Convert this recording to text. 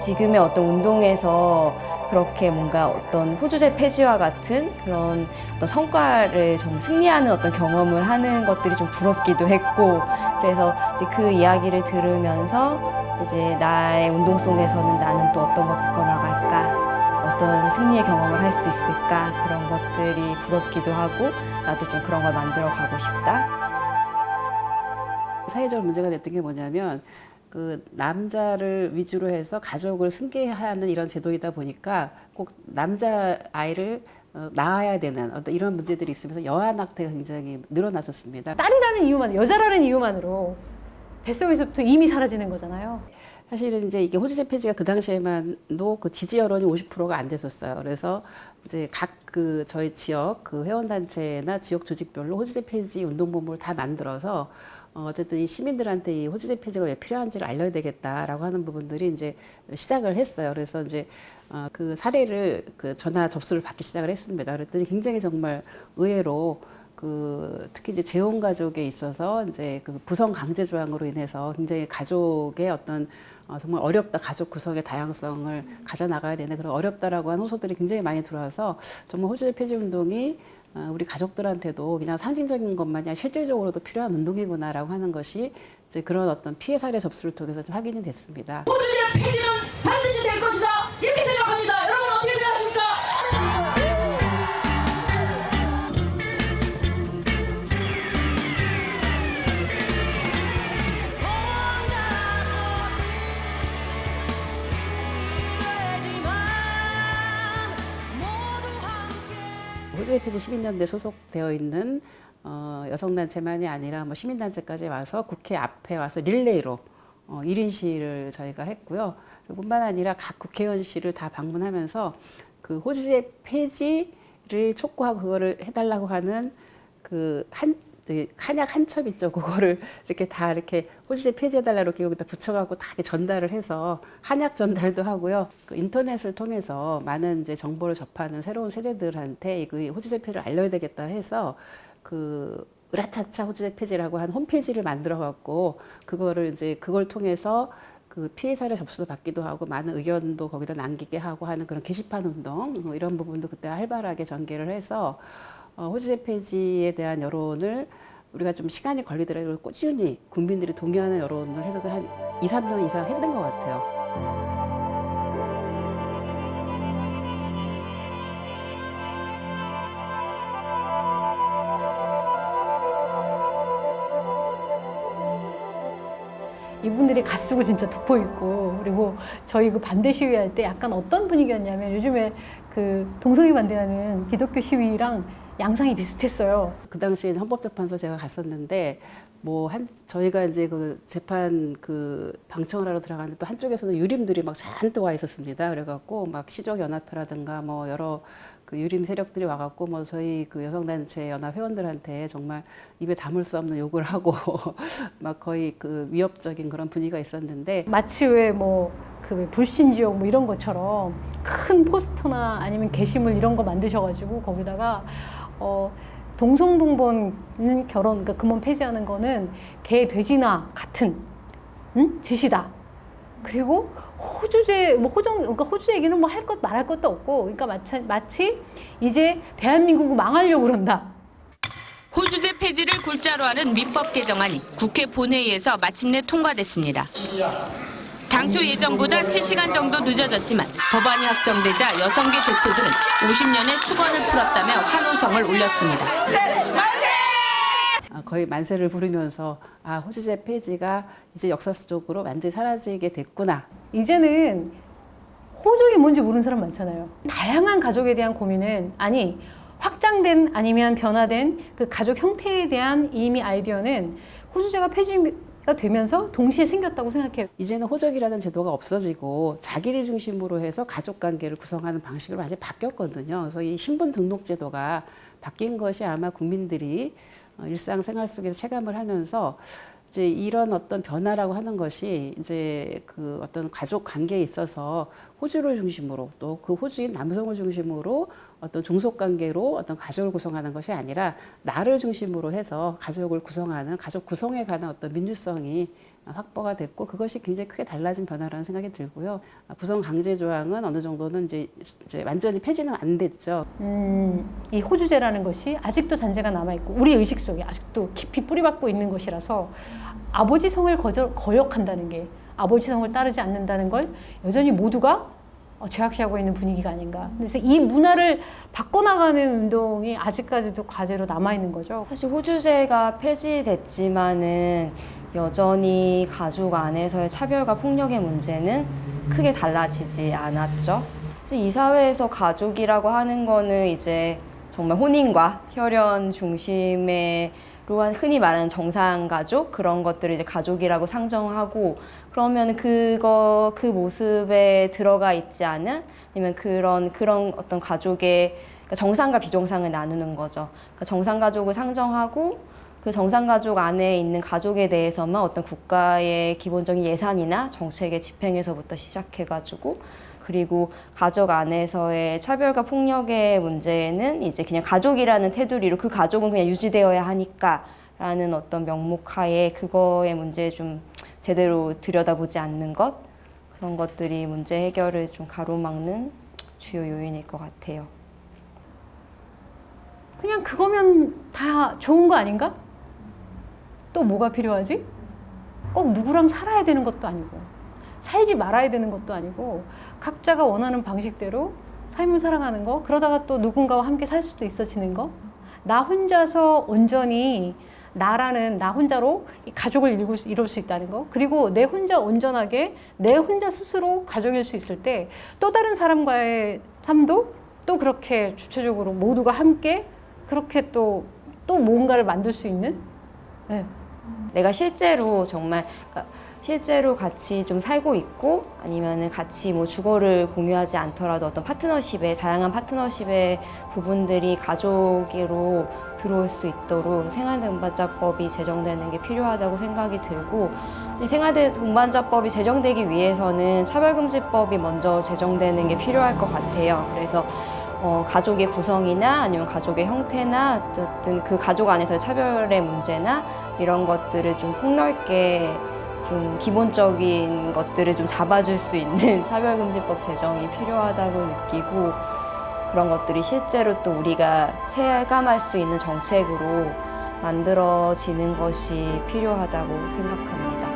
지금의 어떤 운동에서 그렇게 뭔가 어떤 호주제 폐지와 같은 그런 어떤 성과를 좀 승리하는 어떤 경험을 하는 것들이 좀 부럽기도 했고, 그래서 이제 그 이야기를 들으면서 이제 나의 운동 속에서는 나는 또 어떤 걸 바꿔나갈까, 어떤 승리의 경험을 할 수 있을까, 그런 것들이 부럽기도 하고 나도 좀 그런 걸 만들어 가고 싶다. 사회적 문제가 됐던 게 뭐냐면 그 남자를 위주로 해서 가족을 승계하는 이런 제도이다 보니까 꼭 남자 아이를 낳아야 되는 어떤 이런 문제들이 있으면서 여아 낙태가 굉장히 늘어났었습니다. 딸이라는 이유만, 여자라는 이유만으로 뱃속에서부터 이미 사라지는 거잖아요. 사실은 이제 이게 호주제 폐지가 그 당시에만도 그 지지 여론이 50%가 안 됐었어요. 그래서 이제 각 그 저희 지역 그 회원단체나 지역 조직별로 호주제 폐지 운동본부를 다 만들어서 어쨌든 이 시민들한테 이 호주제 폐지가 왜 필요한지를 알려야 되겠다라고 하는 부분들이 이제 시작을 했어요. 그래서 이제 그 사례를 그 전화 접수를 받기 시작을 했습니다. 그랬더니 굉장히 정말 의외로 그 특히 이제 재혼 가족에 있어서 이제 그 부성 강제 조항으로 인해서 굉장히 가족의 어떤 정말 어렵다, 가족 구성의 다양성을 가져 나가야 되는 그런 어렵다라고 하는 호소들이 굉장히 많이 들어와서 정말 호주제 폐지 운동이 우리 가족들한테도 그냥 상징적인 것만이 아니라 실질적으로도 필요한 운동이구나라고 하는 것이 이제 그런 어떤 피해 사례 접수를 통해서 좀 확인이 됐습니다. 호주제 폐지는 반드시 될 것이다, 이렇게 생각합니다. 여러분 어떻게 생각하십니까? 호주제 폐지 시민연대 소속되어 있는 여성단체만이 아니라 뭐 시민단체까지 와서 국회 앞에 와서 릴레이로 1인 시위를 저희가 했고요. 그리고 뿐만 아니라 각 국회의원실을 다 방문하면서 그 호주제 폐지를 촉구하고 그거를 해달라고 하는 그 한약 한 첩 있죠. 그거를 이렇게 다 이렇게 호주제 폐지해달라 이렇게 여기다 붙여갖고 다 이렇게 전달을 해서 한약 전달도 하고요. 그 인터넷을 통해서 많은 이제 정보를 접하는 새로운 세대들한테 이 호주제 폐지를 알려야 되겠다 해서 그 으라차차 호주제 폐지라고 한 홈페이지를 만들어갖고 그거를 이제 그걸 통해서 그 피해 사례 접수도 받기도 하고 많은 의견도 거기다 남기게 하고 하는 그런 게시판 운동 이런 부분도 그때 활발하게 전개를 해서 호주제 폐지에 대한 여론을 우리가 좀 시간이 걸리더라도 꾸준히 국민들이 동의하는 여론을 해서 한 2, 3년 이상 했던 것 같아요. 이분들이 갓쓰고 진짜 돋보이고, 그리고 저희 그 반대 시위할 때 약간 어떤 분위기였냐면 요즘에 그 동성애 반대하는 기독교 시위랑 양상이 비슷했어요. 그 당시에 헌법재판소 제가 갔었는데 저희가 이제 그 재판 그 방청을 하러 들어갔는데 또 한쪽에서는 유림들이 막 잔뜩 와 있었습니다. 그래갖고 막 시족연합회라든가 뭐 여러 그 유림 세력들이 와갖고 뭐 저희 그 여성단체 연합 회원들한테 정말 입에 담을 수 없는 욕을 하고 막 거의 그 위협적인 그런 분위기가 있었는데 마치 왜 뭐 그 불신지역 뭐 이런 것처럼 큰 포스터나 아니면 게시물 이런 거 만드셔가지고 거기다가 동성동본 결혼, 그러니까 금혼 폐지하는 거는 개, 돼지나 같은 짓이다. 그리고 호주제, 그러니까 호주 얘기는 뭐 할 것 말할 것도 없고, 그러니까 마치 이제 대한민국을 망하려고 그런다. 호주제 폐지를 골자로 하는 민법 개정안이 국회 본회의에서 마침내 통과됐습니다. 당초 예정보다 3시간 정도 늦어졌지만 법안이 확정되자 여성계 대표들은 50년의 수건을 풀었다며 환호성을 올렸습니다. 거의 만세를 부르면서 호주제 폐지가 이제 역사 속으로 완전히 사라지게 됐구나. 이제는 호적이 뭔지 모르는 사람 많잖아요. 다양한 가족에 대한 고민은 확장된 아니면 변화된 그 가족 형태에 대한 이미 아이디어는 호주제가 폐지가 되면서 동시에 생겼다고 생각해요. 이제는 호적이라는 제도가 없어지고 자기를 중심으로 해서 가족 관계를 구성하는 방식으로 완전히 바뀌었거든요. 그래서 이 신분 등록 제도가 바뀐 것이 아마 국민들이 일상생활 속에서 체감을 하면서 이제 이런 어떤 변화라고 하는 것이 이제 그 어떤 가족 관계에 있어서 호주를 중심으로 또 그 호주인 남성을 중심으로 어떤 종속관계로 어떤 가족을 구성하는 것이 아니라 나를 중심으로 해서 가족을 구성하는 가족 구성에 관한 어떤 민주성이 확보가 됐고 그것이 굉장히 크게 달라진 변화라는 생각이 들고요. 부성 강제 조항은 어느 정도는 이제 완전히 폐지는 안 됐죠. 이 호주제라는 것이 아직도 잔재가 남아있고 우리 의식 속에 아직도 깊이 뿌리박고 있는 것이라서 아버지 성을 거역한다는 게 아버지 성을 따르지 않는다는 걸 여전히 모두가 죄악시하고 있는 분위기가 아닌가. 그래서 이 문화를 바꿔나가는 운동이 아직까지도 과제로 남아있는 거죠. 사실 호주제가 폐지됐지만은 여전히 가족 안에서의 차별과 폭력의 문제는 크게 달라지지 않았죠. 그래서 이 사회에서 가족이라고 하는 거는 이제 정말 혼인과 혈연 중심의 흔히 말하는 정상가족 그런 것들을 이제 가족이라고 상정하고 그러면 그 모습에 들어가 있지 않은 아니면 그런 어떤 가족의 그러니까 정상과 비정상을 나누는 거죠. 그러니까 정상가족을 상정하고 그 정상가족 안에 있는 가족에 대해서만 어떤 국가의 기본적인 예산이나 정책의 집행에서부터 시작해가지고 그리고 가족 안에서의 차별과 폭력의 문제는 이제 그냥 가족이라는 테두리로 그 가족은 그냥 유지되어야 하니까라는 어떤 명목하에 그거의 문제에 좀 제대로 들여다보지 않는 것 그런 것들이 문제 해결을 좀 가로막는 주요 요인일 것 같아요. 그냥 그거면 다 좋은 거 아닌가? 또 뭐가 필요하지? 꼭 누구랑 살아야 되는 것도 아니고 살지 말아야 되는 것도 아니고 각자가 원하는 방식대로 삶을 살아가는 거 그러다가 또 누군가와 함께 살 수도 있어지는 거 나 혼자서 온전히 나라는 나 혼자로 이 가족을 이룰 수 있다는 거 그리고 내 혼자 온전하게 내 혼자 스스로 가족일 수 있을 때 또 다른 사람과의 삶도 또 그렇게 주체적으로 모두가 함께 그렇게 또 뭔가를 만들 수 있는 네. 내가 실제로 정말 실제로 같이 좀 살고 있고 아니면은 같이 뭐 주거를 공유하지 않더라도 어떤 다양한 파트너십의 부분들이 가족으로 들어올 수 있도록 생활동반자법이 제정되는 게 필요하다고 생각이 들고 생활동반자법이 제정되기 위해서는 차별금지법이 먼저 제정되는 게 필요할 것 같아요. 그래서 가족의 구성이나 아니면 가족의 형태나 어쨌든 그 가족 안에서의 차별의 문제나 이런 것들을 좀 폭넓게 좀 기본적인 것들을 좀 잡아줄 수 있는 차별금지법 제정이 필요하다고 느끼고 그런 것들이 실제로 또 우리가 체감할 수 있는 정책으로 만들어지는 것이 필요하다고 생각합니다.